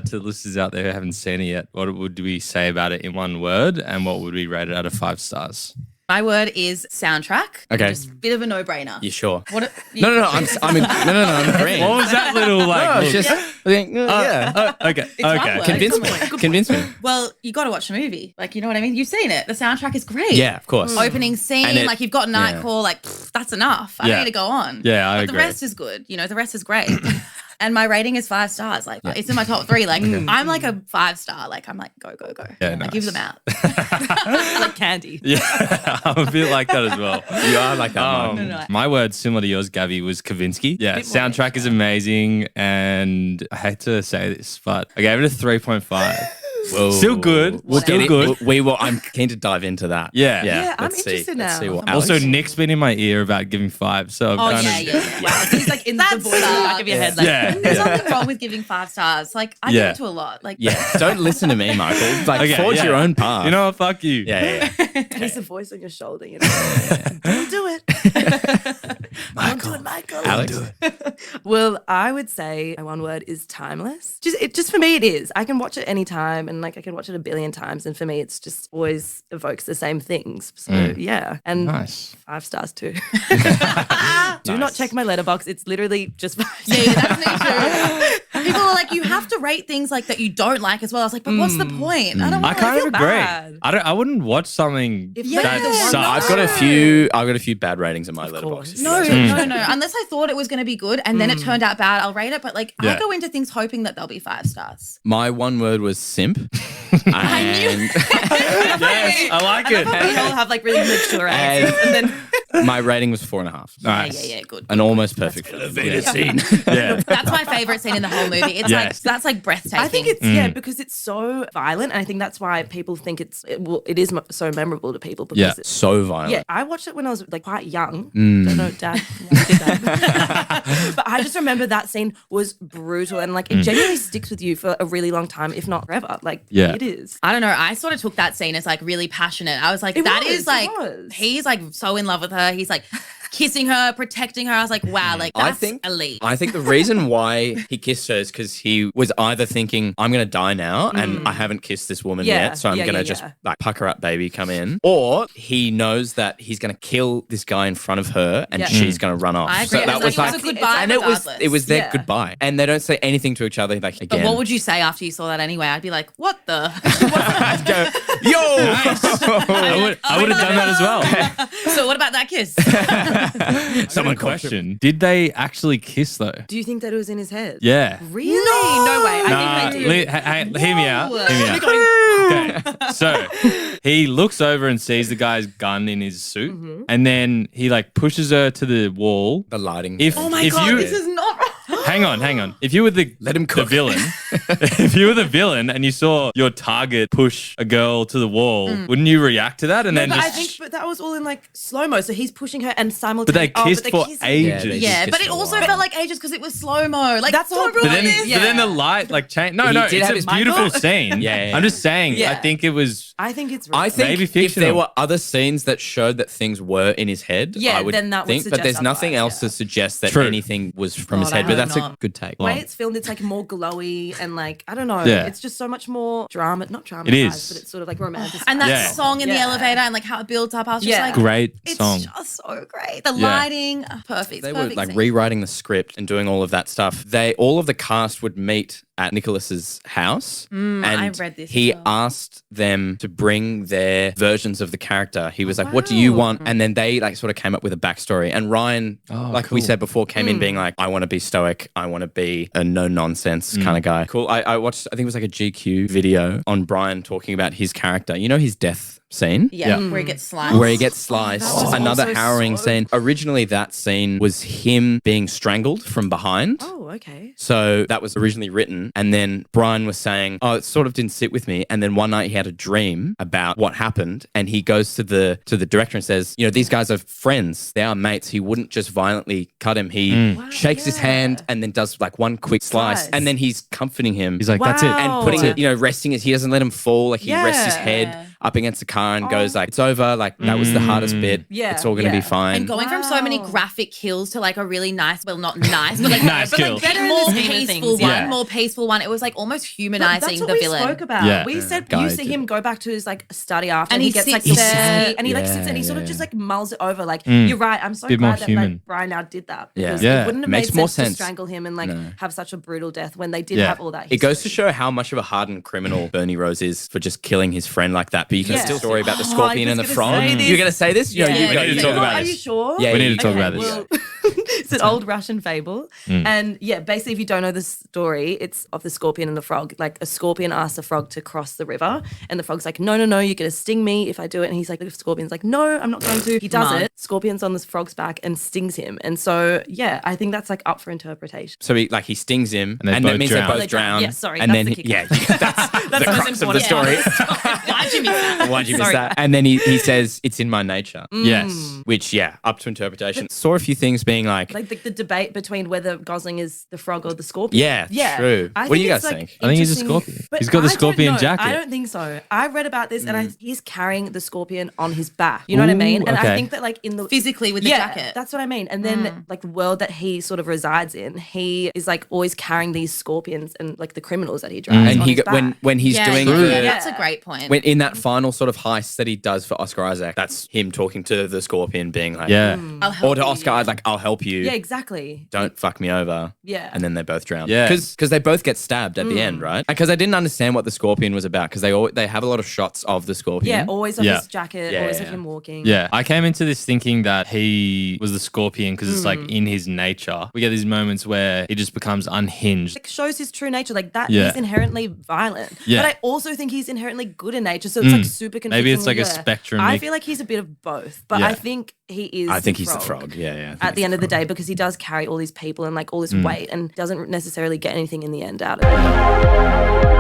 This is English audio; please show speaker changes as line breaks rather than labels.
To the listeners out there who haven't seen it yet, what would we say about it in one word, and what would we rate it out of 5 stars?
My word is soundtrack.
Okay.
Just a bit of a no-brainer.
You sure?
What?
No. I'm agreeing.
What was that little like?
It's just, I think, yeah.
Okay.
one
Okay.
word.
Convince me.
Well, you got to watch the movie. Like, you know what I mean? You've seen it. The soundtrack is great.
Yeah, of course.
Opening scene,
And
like you've got Nightcall, like that's enough. I don't need to go on.
Yeah, I
but
agree.
the rest is good. You know, the rest is great. And my rating is 5 stars. Like it's in my top 3. Like I'm like a 5-star. Like I'm like go.
Yeah,
I give them out.
Like candy.
Yeah, I'm a bit like that as well.
You are like that.
No.
My word, similar to yours, Gabi, was Kavinsky. Yeah, soundtrack is amazing, and I hate to say this, but I gave it a 3.5.
Whoa.
Still good.
We'll
Still
get it.
good.
I'm keen to dive into that.
Yeah.
Yeah, I'm
Let's
interested
Let's
now.
see what
Also,
Alex-
Nick's been in my ear about giving 5, so I'm kind of...
Yeah.
Wow. So he's like in the voice in the back of your head. Like,
Yeah.
There's nothing wrong with giving 5 stars. Like I give it to a lot. Like
Yeah, don't listen to me, Michael. Like,
Okay,
forge your own path.
You know what? Fuck you.
Yeah.
He's the voice on your shoulder, you know. Don't do it. Don't do it, Michael.
Alex?
Well, I would say my one word is timeless. Just for me, it is. I can watch it anytime, and like I can watch it a billion times, and for me, it's just always evokes the same things. So yeah, and
Nice.
5 stars too. Do not check my letterbox. It's literally just 5 stars.
Yeah, that's me too. People are like, you have to rate things like that you don't like as well. I was like, but what's the point? I don't
I
want
kind of
feel
agree.
bad.
I wouldn't watch something
Yeah.
that
So
So
sucks.
I've got a few bad ratings in my letterbox.
course.
No. Unless I thought it was going to be good and then it turned out bad, I'll rate it. But like,
Yeah.
I go into things hoping that they'll be 5 stars.
My one word was simp. And
Yes, I like it.
We all have like really mature answers, and then
my rating was 4.5.
Nice.
Yeah, good.
An almost perfect elevated scene.
Yeah.
That's my favorite scene in the whole movie. It's
Yes.
that's like breathtaking.
I think it's because it's so violent, and I think that's why people think it is so memorable to people because
Yeah.
it's
So violent.
yeah, I watched it when I was like quite young. Don't know, Dad. why you did that. But I just remember that scene was brutal, and like it genuinely sticks with you for a really long time, if not forever. Like
Yeah.
it is.
I don't know. I sort of took that scene as like really passionate. I was like,
It
that
was,
is like,
it was.
he's like so in love with her. He's like kissing her, protecting her. I was like, wow, like that's elite.
I think the reason why he kissed her is because he was either thinking, I'm going to die now and I haven't kissed this woman
Yeah,
yet, so I'm
yeah,
going to
yeah,
just
yeah.
like pucker up, baby, come in. Or he knows that he's going to kill this guy in front of her and
Yeah.
she's going to run off.
I agree.
So that
It was
was
like,
like,
it was a goodbye
and
regardless.
it was their
Yeah.
goodbye. And they don't say anything to each other like again.
But what would you say after you saw that anyway? I'd be like, what the?
I'd go, yo!
I would have done that as well.
So what about that kiss?
Someone
Question: did they actually kiss though?
Do you think that it was in his head?
Yeah.
Really? No way. I think they did.
Hear me out. Hear me out. Okay. So he looks over and sees the guy's gun in his suit, and then he like pushes her to the wall.
The lighting.
If
Oh my
if
God,
you
this is not right.
hang on. If you were the villain, if you were the villain and you saw your target push a girl to the wall, wouldn't you react to that and then
But I
just?
think that was all in like slow mo. So he's pushing her and
But
simultaneously.
they kissed for
Yeah,
ages.
they
Yeah,
just
but
kissed
it
for a
also
while.
felt like ages because it was slow mo. Like
That's the whole
don't
But
ruin
then,
this.
but then the light like changed. No,
He
no,
did
it's
have
a
his
beautiful
Michael.
scene.
Yeah.
I'm just saying.
Yeah.
I think it was.
I think it's real.
I think
Maybe
if there
fictional.
were other scenes that showed that things were in his head,
Yeah,
I would
then that would
think, but
suggest
there's nothing
otherwise,
else
yeah.
to suggest that
True.
anything was from his
God,
head.
I
But
hope
that's
not.
a good take.
the way it's filmed, it's like more glowy and like I don't know.
Yeah.
It's just so much more drama, not drama.
It is.
but it's sort of like romantic.
And that
Yeah.
song in the
Yeah.
elevator and like how it builds up. I was just
Yeah.
like,
Great
it's
song.
just so great. The
Yeah.
lighting, perfect.
They were
perfect
like
scene.
rewriting the script and doing all of that stuff. All of the cast would meet at Nicholas's house, and
I read this
he
as well.
asked them to bring their versions of the character. He was like, "What do you want?" And then they like sort of came up with a backstory. And Ryan, like we
cool.
said before, came in being like, "I want to be stoic. I want to be a no nonsense kind of guy." Cool. I watched. I think it was like a GQ video on Brian talking about his character. You know his death scene.
Yeah, where he gets sliced.
Where he gets sliced.
was
Another
also
harrowing
so-
scene. Originally, that scene was him being strangled from behind.
Oh, okay.
So that was originally written. And then Brian was saying, oh, it sort of didn't sit with me. And then one night he had a dream about what happened. And he goes to the director and says, you know, these guys are friends. They are mates. He wouldn't just violently cut him. He shakes his hand and then does like one quick slice.
Slice.
And then he's comforting him.
He's like, that's it.
and putting it, you know, resting his, he doesn't let him fall. Like he rests his head. up against the car and goes like, it's over. Like that was the hardest bit.
Yeah,
It's all going to be fine.
And going from so many graphic kills to like a really nice, well, not nice, but like,
Nice
but,
kills.
like
Better in
more
the scheme of
peaceful
things,
one,
yeah.
more peaceful one. It was like almost
But
humanizing
that's what
the
we
villain.
spoke about.
Yeah.
We said
Guy
you see
did.
him go back to his like study after,
And
and he
he
gets like
sits
the
there.
whiskey, and he like
Yeah,
sits there and he sort of
yeah.
just like mulls it over. Like you're right. I'm so
Bit more
glad that
human.
like Brian now did that.
Yeah.
Because
Yeah.
it wouldn't have
Makes
made
more
sense to
sense.
strangle him and like have such a brutal death when they did
Yeah.
have all that.
It goes to
history.
show how much of a hardened criminal Bernie Rose is for just killing his friend like that. But you can
Yeah.
still story about the
Oh,
scorpion
I
and the
was
frog.
gonna say this.
You're going to say this?
Yeah,
you
we
go.
need to
You
talk
go.
about
Are
this.
you sure?
Yeah,
We need to talk about this.
Well, it's an old Russian fable. And yeah, basically, if you don't know the story, it's of the scorpion and the frog. Like a scorpion asks a frog to cross the river, and the frog's like, no, you're going to sting me if I do it. And he's like, the scorpion's like, no, I'm not going to. He does it. Scorpion's on this frog's back and stings him. And so, yeah, I think that's like up for interpretation.
So he stings him,
And they
and
both
that means
drown.
they
They
both
drown.
drown.
Yeah, sorry,
And
that's
then
the kicker.
that's the
most
crux of the
important
story.
Why'd you miss that?
Why'd you miss
Sorry.
that? And then he says it's in my nature.
Yes.
Which, yeah, up to interpretation. Saw a few things being like,
Like the debate between whether Gosling is the frog or the scorpion.
yeah, true.
I
What do
think
you
it's,
guys
like,
think?
I think he's a
interesting-
scorpion.
But
He's got the
I don't
scorpion
know.
jacket.
I don't think so. I read about this and he's carrying the scorpion on his back. You know what I mean? And
okay.
I think that like in the
Physically with the jacket.
that's what I mean. And then like the world that he sort of resides in, he is like always carrying these scorpions and like the criminals that he drives
And
on his back.
when he's doing
that's a great point.
when in that final sort of heist that he does for Oscar Isaac, that's him talking to the scorpion, being like,
Yeah.
I'll help
or to
you,
Oscar,
yeah.
like, I'll help you.
yeah, exactly.
Don't fuck me over.
Yeah.
And then they both drown.
Yeah.
Because they both get stabbed at the end, right? Because I didn't understand what the scorpion was about because they have a lot of shots of the scorpion.
Yeah, always on
Yeah.
his jacket,
Yeah,
always
yeah.
of him walking.
Yeah, I came into this thinking that he was the scorpion because it's like in his nature. We get these moments where he just becomes unhinged.
Like shows his true nature, like that
Yeah.
he's inherently violent.
Yeah.
But I also think he's inherently good in nature, so it's like super confusing.
Maybe it's like a
yeah.
spectrum.
I feel like he's a bit of both, but
Yeah.
I think he is.
I think he's the frog. Yeah, yeah. I think
At the
he's
end of the day, because he does carry all these people and like all this weight, and doesn't necessarily get anything in the end out of it.